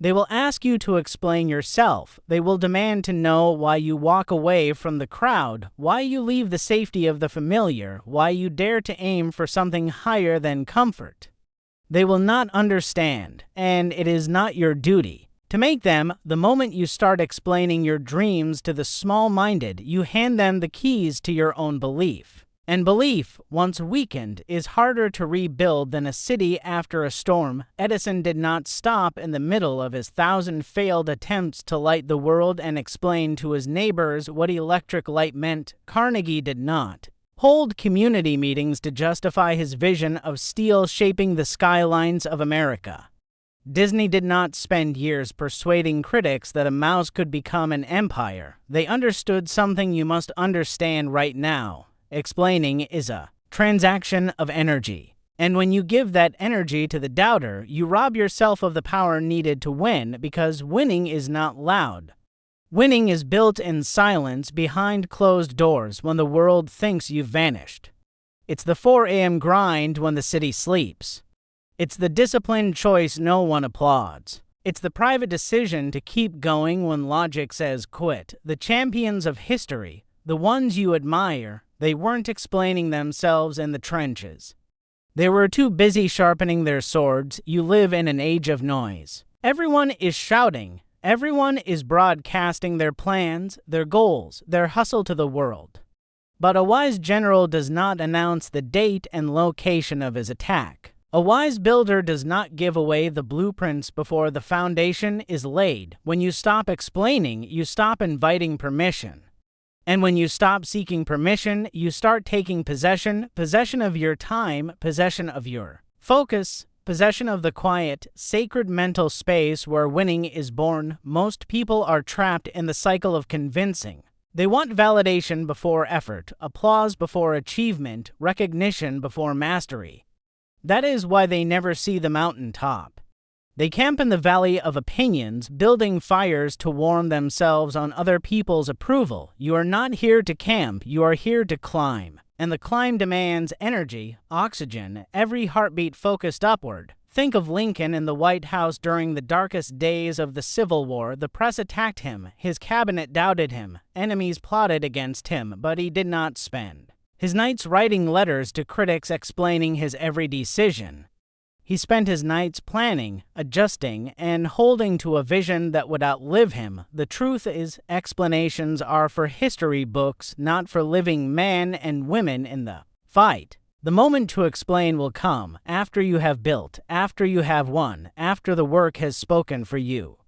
They will ask you to explain yourself. They will demand to know why you walk away from the crowd, why you leave the safety of the familiar, why you dare to aim for something higher than comfort. They will not understand, and it is not your duty to make them. The moment you start explaining your dreams to the small-minded, you hand them the keys to your own belief. And belief, once weakened, is harder to rebuild than a city after a storm. Edison did not stop in the middle of his 1,000 failed attempts to light the world and explain to his neighbors what electric light meant. Carnegie did not hold community meetings to justify his vision of steel shaping the skylines of America. Disney did not spend years persuading critics that a mouse could become an empire. They understood something you must understand right now. Explaining is a transaction of energy. And when you give that energy to the doubter, you rob yourself of the power needed to win, because winning is not loud. Winning is built in silence behind closed doors when the world thinks you've vanished. It's the 4 a.m. grind when the city sleeps. It's the disciplined choice no one applauds. It's the private decision to keep going when logic says quit. The champions of history, the ones you admire, they weren't explaining themselves in the trenches. They were too busy sharpening their swords. You live in an age of noise. Everyone is shouting. Everyone is broadcasting their plans, their goals, their hustle to the world. But a wise general does not announce the date and location of his attack. A wise builder does not give away the blueprints before the foundation is laid. When you stop explaining, you stop inviting permission. And when you stop seeking permission, you start taking possession of your time, possession of your focus, possession of the quiet, sacred mental space where winning is born. Most people are trapped in the cycle of convincing. They want validation before effort, applause before achievement, recognition before mastery. That is why they never see the mountaintop. They camp in the valley of opinions, building fires to warm themselves on other people's approval. You are not here to camp, you are here to climb. And the climb demands energy, oxygen, every heartbeat focused upward. Think of Lincoln in the White House during the darkest days of the Civil War. The press attacked him, his cabinet doubted him, enemies plotted against him, but he did not spend his nights writing letters to critics explaining his every decision. He spent his nights planning, adjusting, and holding to a vision that would outlive him. The truth is, explanations are for history books, not for living men and women in the fight. The moment to explain will come after you have built, after you have won, after the work has spoken for you.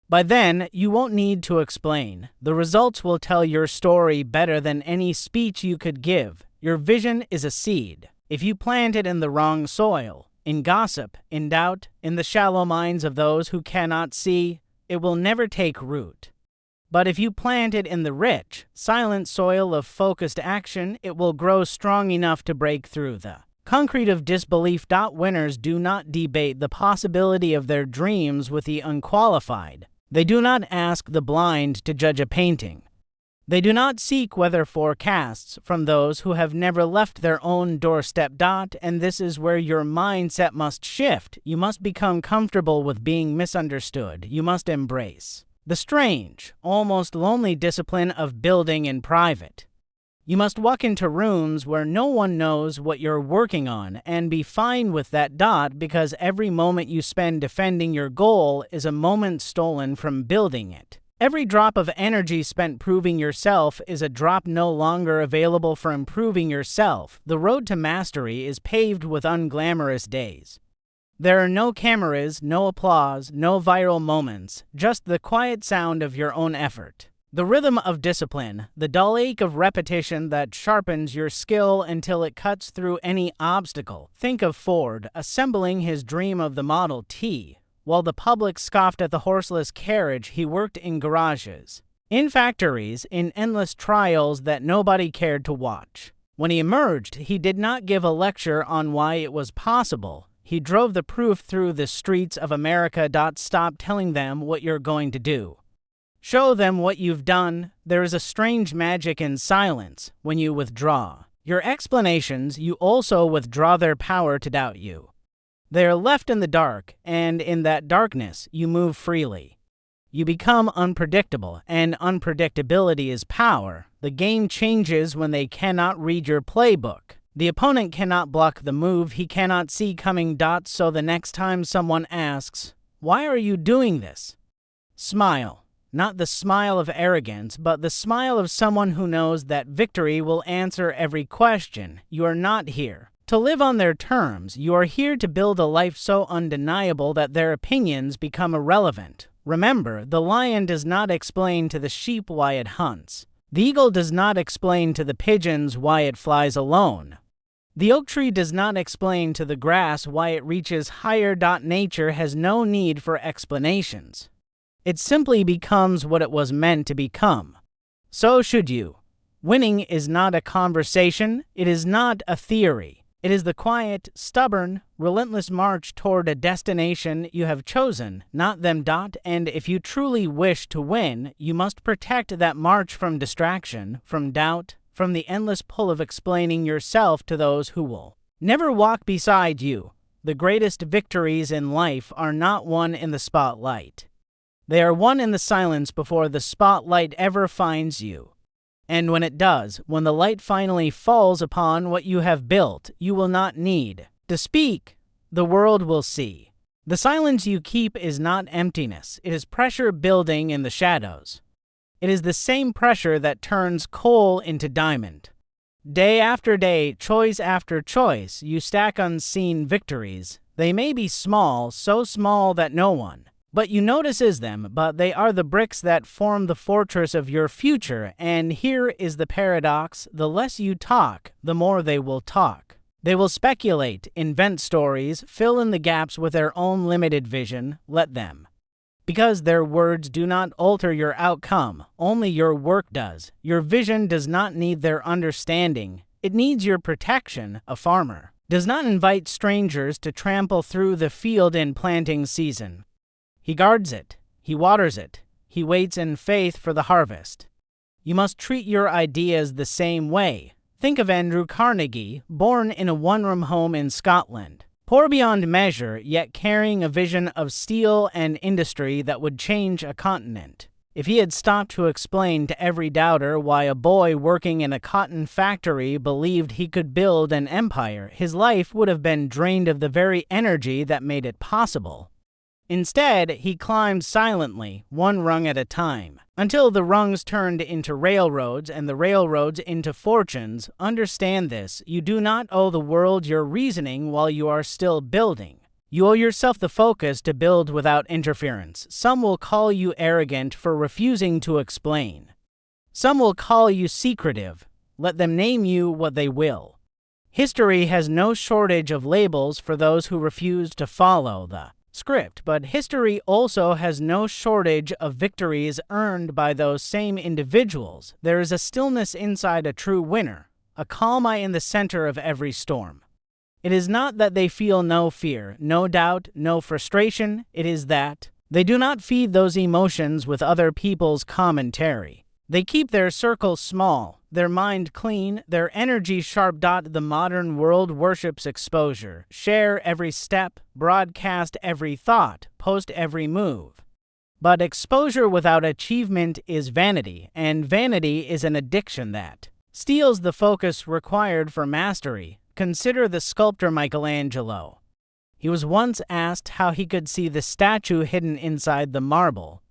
By then, you won't need to explain. The results will tell your story better than any speech you could give. Your vision is a seed. If you plant it in the wrong soil, in gossip, in doubt, in the shallow minds of those who cannot see, it will never take root. But if you plant it in the rich, silent soil of focused action, it will grow strong enough to break through the concrete of disbelief. Winners do not debate the possibility of their dreams with the unqualified. They do not ask the blind to judge a painting. They do not seek weather forecasts from those who have never left their own doorstep. And this is where your mindset must shift. You must become comfortable with being misunderstood. You must embrace the strange, almost lonely discipline of building in private. You must walk into rooms where no one knows what you're working on and be fine with that. Because every moment you spend defending your goal is a moment stolen from building it. Every drop of energy spent proving yourself is a drop no longer available for improving yourself. The road to mastery is paved with unglamorous days. There are no cameras, no applause, no viral moments, just the quiet sound of your own effort. The rhythm of discipline, the dull ache of repetition that sharpens your skill until it cuts through any obstacle. Think of Ford assembling his dream of the Model T. While the public scoffed at the horseless carriage, he worked in garages, in factories, in endless trials that nobody cared to watch. When he emerged, he did not give a lecture on why it was possible. He drove the proof through the streets of America. Stop telling them what you're going to do. Show them what you've done. There is a strange magic in silence. When you withdraw your explanations, you also withdraw their power to doubt you. They are left in the dark, and in that darkness you move freely. You become unpredictable, and unpredictability is power. The game changes when they cannot read your playbook. The opponent cannot block the move he cannot see coming. So the next time someone asks, "Why are you doing this?" smile. Not the smile of arrogance, but the smile of someone who knows that victory will answer every question. You are not here to live on their terms. You are here to build a life so undeniable that their opinions become irrelevant. Remember, the lion does not explain to the sheep why it hunts. The eagle does not explain to the pigeons why it flies alone. The oak tree does not explain to the grass why it reaches higher. Nature has no need for explanations. It simply becomes what it was meant to become. So should you. Winning is not a conversation. It is not a theory. It is the quiet, stubborn, relentless march toward a destination you have chosen, not them. And if you truly wish to win, you must protect that march from distraction, from doubt, from the endless pull of explaining yourself to those who will never walk beside you. The greatest victories in life are not won in the spotlight. They are won in the silence before the spotlight ever finds you. And when it does, when the light finally falls upon what you have built, you will not need to speak. The world will see. The silence you keep is not emptiness. It is pressure building in the shadows. It is the same pressure that turns coal into diamond. Day after day, choice after choice, you stack unseen victories. They may be small, so small that no one but you notices them, but they are the bricks that form the fortress of your future. And here is the paradox: the less you talk, the more they will talk. They will speculate, invent stories, fill in the gaps with their own limited vision. Let them. Because their words do not alter your outcome, only your work does. Your vision does not need their understanding. It needs your protection. A farmer does not invite strangers to trample through the field in planting season. He guards it, he waters it, he waits in faith for the harvest. You must treat your ideas the same way. Think of Andrew Carnegie, born in a one-room home in Scotland, poor beyond measure, yet carrying a vision of steel and industry that would change a continent. If he had stopped to explain to every doubter why a boy working in a cotton factory believed he could build an empire, his life would have been drained of the very energy that made it possible. Instead, he climbed silently, one rung at a time, until the rungs turned into railroads and the railroads into fortunes. Understand this: you do not owe the world your reasoning while you are still building. You owe yourself the focus to build without interference. Some will call you arrogant for refusing to explain. Some will call you secretive. Let them name you what they will. History has no shortage of labels for those who refuse to follow the script, but history also has no shortage of victories earned by those same individuals. There is a stillness inside a true winner, a calm eye in the center of every storm. It is not that they feel no fear, no doubt, no frustration. It is that they do not feed those emotions with other people's commentary. They keep their circle small, their mind clean, their energy sharp. The modern world worships exposure. Share every step, broadcast every thought, post every move. But exposure without achievement is vanity, and vanity is an addiction that steals the focus required for mastery. Consider the sculptor Michelangelo. He was once asked how he could see the statue hidden inside the marble.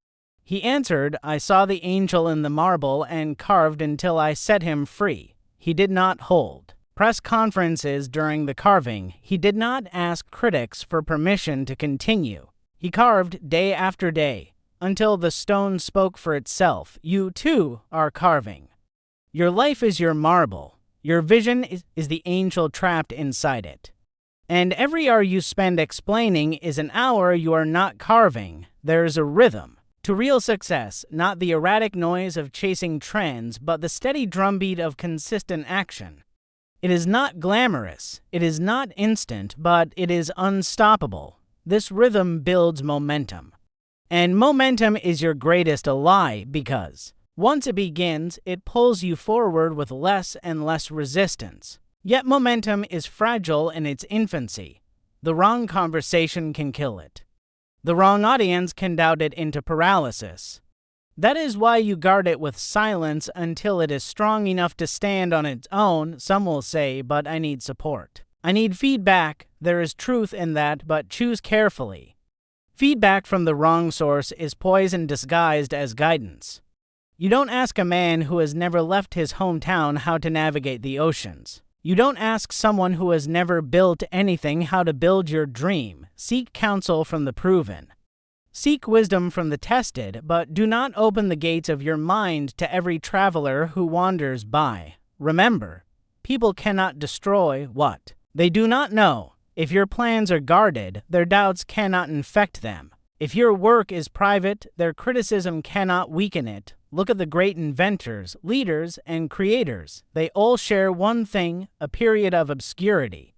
He answered, "I saw the angel in the marble and carved until I set him free." He did not hold press conferences during the carving. He did not ask critics for permission to continue. He carved day after day until the stone spoke for itself. You, too, are carving. Your life is your marble. Your vision is the angel trapped inside it. And every hour you spend explaining is an hour you are not carving. There's a rhythm to real success, not the erratic noise of chasing trends, but the steady drumbeat of consistent action. It is not glamorous, it is not instant, but it is unstoppable. This rhythm builds momentum. And momentum is your greatest ally because once it begins, it pulls you forward with less and less resistance. Yet momentum is fragile in its infancy. The wrong conversation can kill it. The wrong audience can doubt it into paralysis. That is why you guard it with silence until it is strong enough to stand on its own. Some will say, but I need support. I need feedback. There is truth in that, but choose carefully. Feedback from the wrong source is poison disguised as guidance. You don't ask a man who has never left his hometown how to navigate the oceans. You don't ask someone who has never built anything how to build your dream. Seek counsel from the proven. Seek wisdom from the tested, but do not open the gates of your mind to every traveler who wanders by. Remember, people cannot destroy what they do not know. If your plans are guarded, their doubts cannot infect them. If your work is private, their criticism cannot weaken it. Look at the great inventors, leaders, and creators. They all share one thing, a period of obscurity.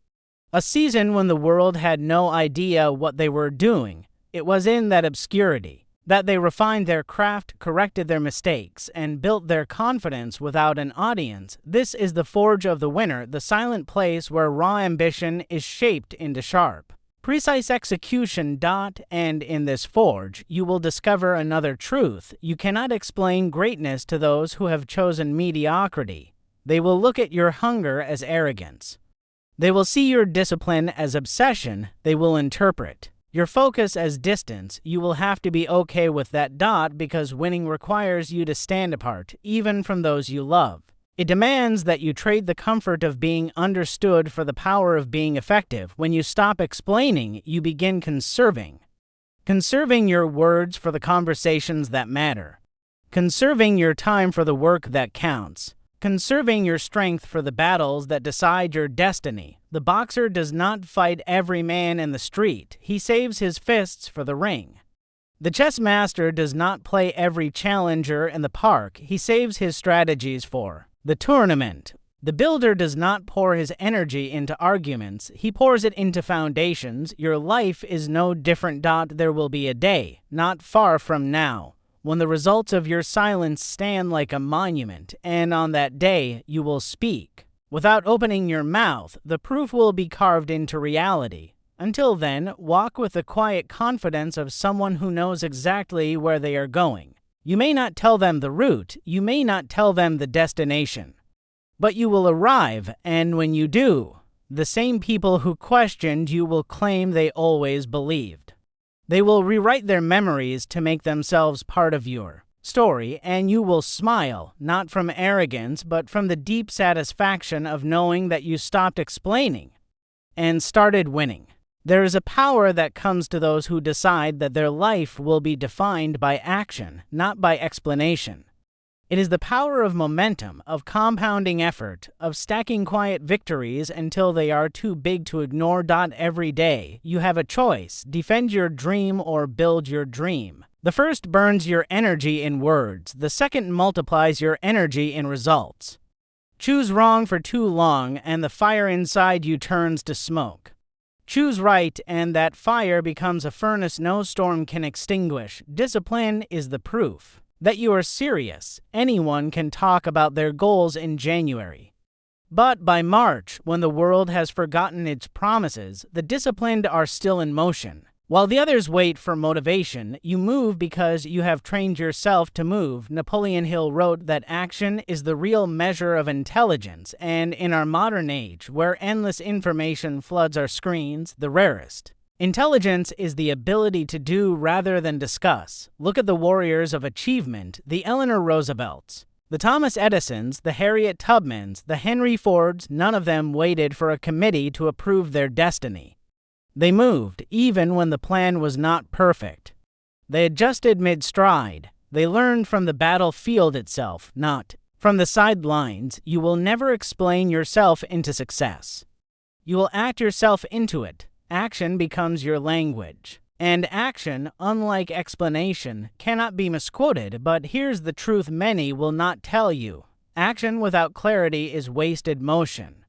A season when the world had no idea what they were doing. It was in that obscurity that they refined their craft, corrected their mistakes, and built their confidence without an audience. This is the forge of the winner, the silent place where raw ambition is shaped into sharp, precise execution. And in this forge, you will discover another truth. You cannot explain greatness to those who have chosen mediocrity. They will look at your hunger as arrogance. They will see your discipline as obsession. They will interpret your focus as distance. You will have to be okay with that. Because winning requires you to stand apart, even from those you love. It demands that you trade the comfort of being understood for the power of being effective. When you stop explaining, you begin conserving. Conserving your words for the conversations that matter. Conserving your time for the work that counts. Conserving your strength for the battles that decide your destiny. The boxer does not fight every man in the street. He saves his fists for the ring. The chess master does not play every challenger in the park. He saves his strategies for the tournament. The builder does not pour his energy into arguments. He pours it into foundations. Your life is no different. There will be a day, not far from now, when the results of your silence stand like a monument, and on that day you will speak. Without opening your mouth, the proof will be carved into reality. Until then, walk with the quiet confidence of someone who knows exactly where they are going. You may not tell them the route, you may not tell them the destination, but you will arrive, and when you do, the same people who questioned you will claim they always believed. They will rewrite their memories to make themselves part of your story, and you will smile, not from arrogance, but from the deep satisfaction of knowing that you stopped explaining and started winning. There is a power that comes to those who decide that their life will be defined by action, not by explanation. It is the power of momentum, of compounding effort, of stacking quiet victories until they are too big to ignore. Every day, you have a choice: defend your dream or build your dream. The first burns your energy in words. The second multiplies your energy in results. Choose wrong for too long, and the fire inside you turns to smoke. Choose right, and that fire becomes a furnace no storm can extinguish. Discipline is the proof that you are serious. Anyone can talk about their goals in January, but by March, when the world has forgotten its promises, the disciplined are still in motion. While the others wait for motivation, you move because you have trained yourself to move. Napoleon Hill wrote that action is the real measure of intelligence, and in our modern age, where endless information floods our screens, the rarest. Intelligence is the ability to do rather than discuss. Look at the warriors of achievement, the Eleanor Roosevelts, the Thomas Edisons, the Harriet Tubmans, the Henry Fords. None of them waited for a committee to approve their destiny. They moved, even when the plan was not perfect. They adjusted mid-stride. They learned from the battlefield itself, not from the sidelines. You will never explain yourself into success. You will act yourself into it. Action becomes your language. And action, unlike explanation, cannot be misquoted, but here's the truth many will not tell you. Action without clarity is wasted motion.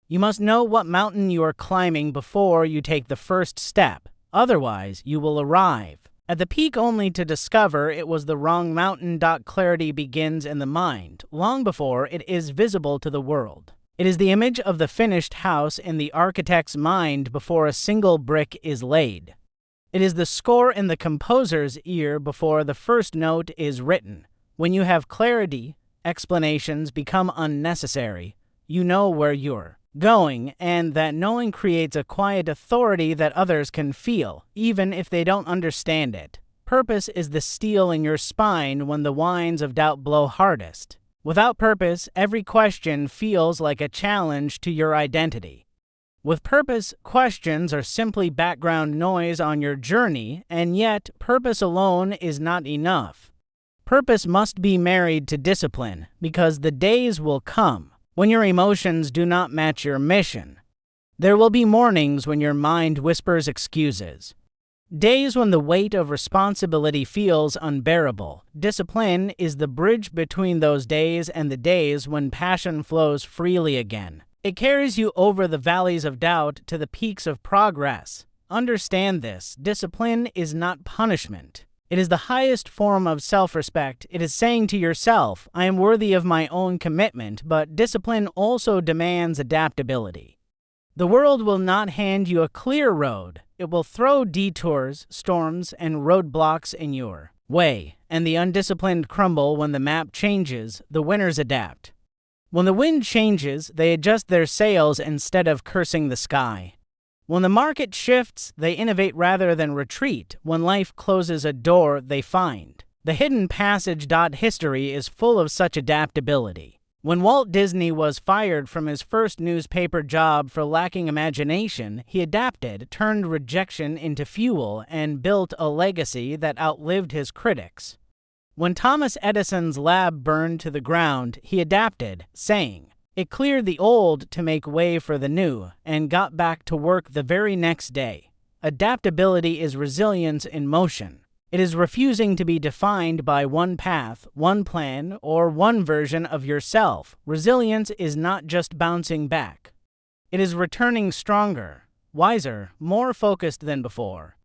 You must know what mountain you are climbing before you take the first step. Otherwise, you will arrive at the peak only to discover it was the wrong mountain. Clarity begins in the mind, long before it is visible to the world. It is the image of the finished house in the architect's mind before a single brick is laid. It is the score in the composer's ear before the first note is written. When you have clarity, explanations become unnecessary. You know where you're going, and that knowing creates a quiet authority that others can feel, even if they don't understand it. Purpose is the steel in your spine when the winds of doubt blow hardest. Without purpose, every question feels like a challenge to your identity. With purpose, questions are simply background noise on your journey, and yet purpose alone is not enough. Purpose must be married to discipline, because the days will come when your emotions do not match your mission. There will be mornings when your mind whispers excuses. Days when the weight of responsibility feels unbearable. Discipline is the bridge between those days and the days when passion flows freely again. It carries you over the valleys of doubt to the peaks of progress. Understand this: discipline is not punishment. It is the highest form of self-respect. It is saying to yourself, I am worthy of my own commitment, but discipline also demands adaptability. The world will not hand you a clear road. It will throw detours, storms, and roadblocks in your way, and the undisciplined crumble when the map changes. The winners adapt. When the wind changes, they adjust their sails instead of cursing the sky. When the market shifts, they innovate rather than retreat. When life closes a door, they find the hidden passage. History is full of such adaptability. When Walt Disney was fired from his first newspaper job for lacking imagination, he adapted, turned rejection into fuel, and built a legacy that outlived his critics. When Thomas Edison's lab burned to the ground, he adapted, saying, "It cleared the old to make way for the new," and got back to work the very next day. Adaptability is resilience in motion. It is refusing to be defined by one path, one plan, or one version of yourself. Resilience is not just bouncing back. It is returning stronger, wiser, more focused than before.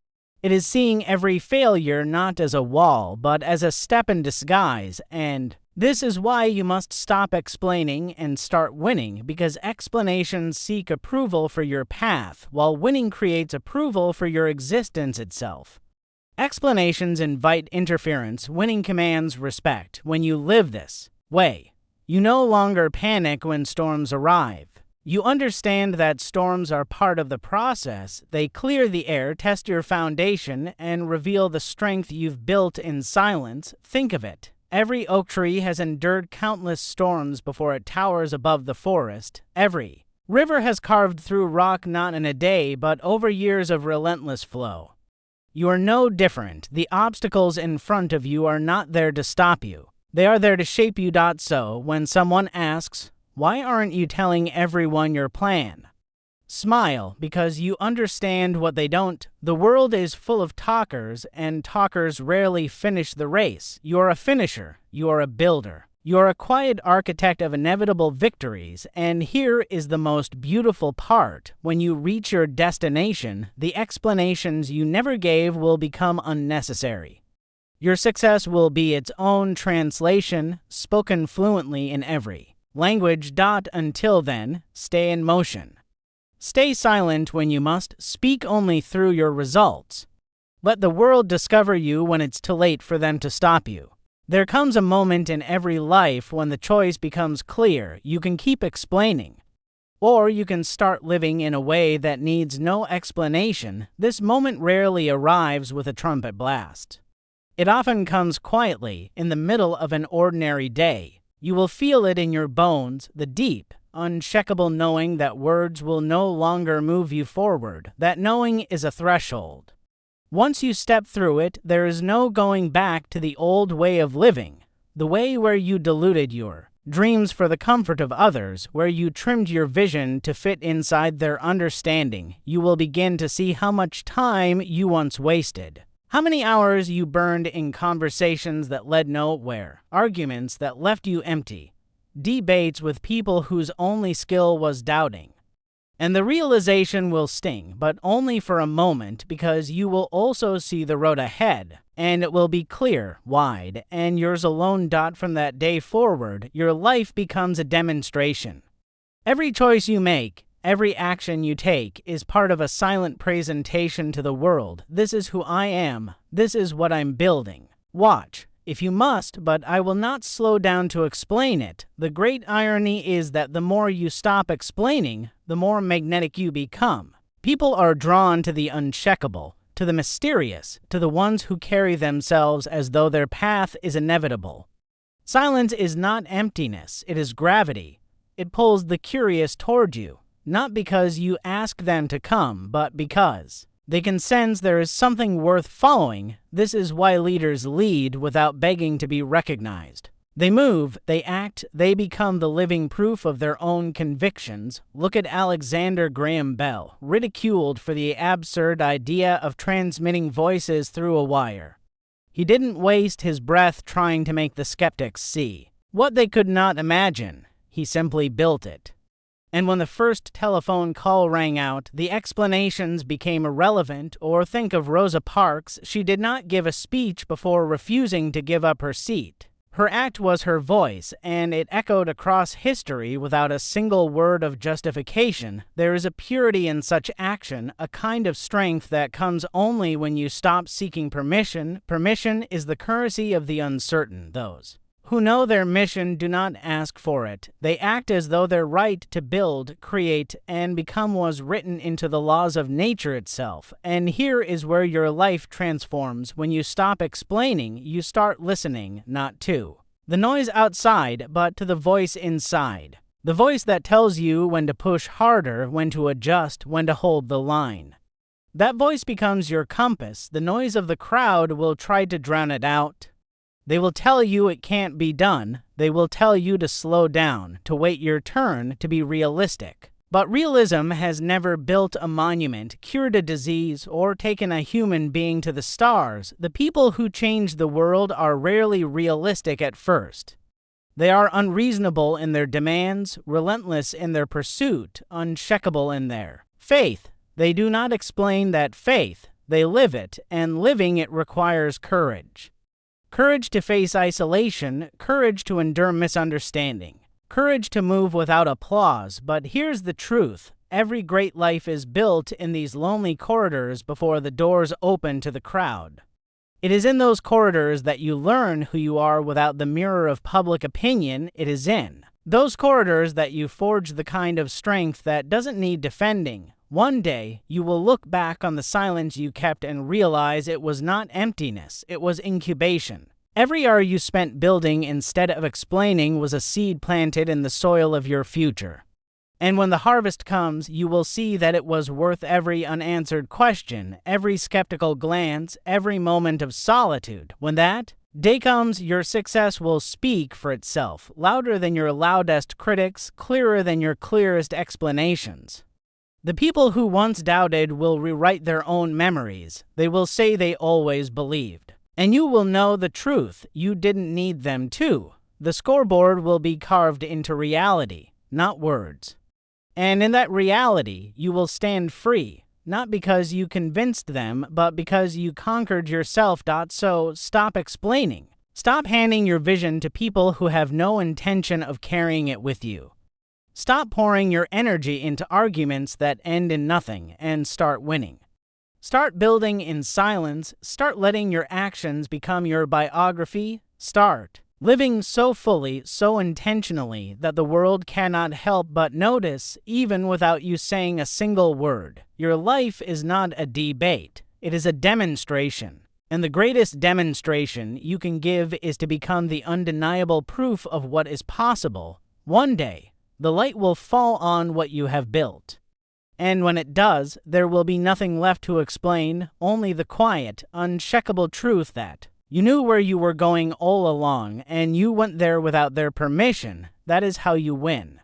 It is seeing every failure not as a wall, but as a step in disguise, and this is why you must stop explaining and start winning, because explanations seek approval for your path, while winning creates approval for your existence itself. Explanations invite interference, winning commands respect. When you live this way, you no longer panic when storms arrive. You understand that storms are part of the process. They clear the air, test your foundation, and reveal the strength you've built in silence. Think of it. Every oak tree has endured countless storms before it towers above the forest. Every river has carved through rock not in a day, but over years of relentless flow. You are no different. The obstacles in front of you are not there to stop you. They are there to shape you. So, when someone asks, why aren't you telling everyone your plan? Smile, because you understand what they don't. The world is full of talkers, and talkers rarely finish the race. You are a finisher. You are a builder. You are a quiet architect of inevitable victories, and here is the most beautiful part. When you reach your destination, the explanations you never gave will become unnecessary. Your success will be its own translation, spoken fluently in every language. Until then, stay in motion. Stay silent when you must. Speak only through your results. Let the world discover you when it's too late for them to stop you. There comes a moment in every life when the choice becomes clear. You can keep explaining, or you can start living in a way that needs no explanation. This moment rarely arrives with a trumpet blast. It often comes quietly, in the middle of an ordinary day. You will feel it in your bones, the deep, uncheckable knowing that words will no longer move you forward. That knowing is a threshold. Once you step through it, there is no going back to the old way of living, the way where you diluted your dreams for the comfort of others, where you trimmed your vision to fit inside their understanding. You will begin to see how much time you once wasted, how many hours you burned in conversations that led nowhere, arguments that left you empty, debates with people whose only skill was doubting. And the realization will sting, but only for a moment, because you will also see the road ahead, and it will be clear, wide, and yours alone. From that day forward, your life becomes a demonstration. Every choice you make, every action you take is part of a silent presentation to the world. This is who I am. This is what I'm building. Watch, if you must, but I will not slow down to explain it. The great irony is that the more you stop explaining, the more magnetic you become. People are drawn to the uncheckable, to the mysterious, to the ones who carry themselves as though their path is inevitable. Silence is not emptiness, it is gravity. It pulls the curious toward you, not because you ask them to come, but because they can sense there is something worth following. This is why leaders lead without begging to be recognized. They move, they act, they become the living proof of their own convictions. Look at Alexander Graham Bell, ridiculed for the absurd idea of transmitting voices through a wire. He didn't waste his breath trying to make the skeptics see what they could not imagine. He simply built it. And when the first telephone call rang out, the explanations became irrelevant. Or think of Rosa Parks. She did not give a speech before refusing to give up her seat. Her act was her voice, and it echoed across history without a single word of justification. There is a purity in such action, a kind of strength that comes only when you stop seeking permission. Permission is the currency of the uncertain. Those who know their mission do not ask for it. They act as though their right to build, create, and become was written into the laws of nature itself. And here is where your life transforms. When you stop explaining, you start listening, not to the noise outside, but to the voice inside. The voice that tells you when to push harder, when to adjust, when to hold the line. That voice becomes your compass. The noise of the crowd will try to drown it out. They will tell you it can't be done. They will tell you to slow down, to wait your turn, to be realistic. But realism has never built a monument, cured a disease, or taken a human being to the stars. The people who change the world are rarely realistic at first. They are unreasonable in their demands, relentless in their pursuit, uncheckable in their faith. They do not explain that faith. They live it, and living it requires courage. Courage to face isolation, courage to endure misunderstanding, courage to move without applause. But here's the truth. Every great life is built in these lonely corridors before the doors open to the crowd. It is in those corridors that you learn who you are without the mirror of public opinion. It is in those corridors that you forge the kind of strength that doesn't need defending. One day, you will look back on the silence you kept and realize it was not emptiness, it was incubation. Every hour you spent building instead of explaining was a seed planted in the soil of your future. And when the harvest comes, you will see that it was worth every unanswered question, every skeptical glance, every moment of solitude. When that day comes, your success will speak for itself, louder than your loudest critics, clearer than your clearest explanations. The people who once doubted will rewrite their own memories. They will say they always believed. And you will know the truth. You didn't need them to. The scoreboard will be carved into reality, not words. And in that reality, you will stand free, not because you convinced them, but because you conquered yourself. So stop explaining. Stop handing your vision to people who have no intention of carrying it with you. Stop pouring your energy into arguments that end in nothing and start winning. Start building in silence. Start letting your actions become your biography. Start living so fully, so intentionally that the world cannot help but notice, even without you saying a single word. Your life is not a debate. It is a demonstration. And the greatest demonstration you can give is to become the undeniable proof of what is possible. One day, the light will fall on what you have built. And when it does, there will be nothing left to explain, only the quiet, uncheckable truth that you knew where you were going all along, and you went there without their permission. That is how you win.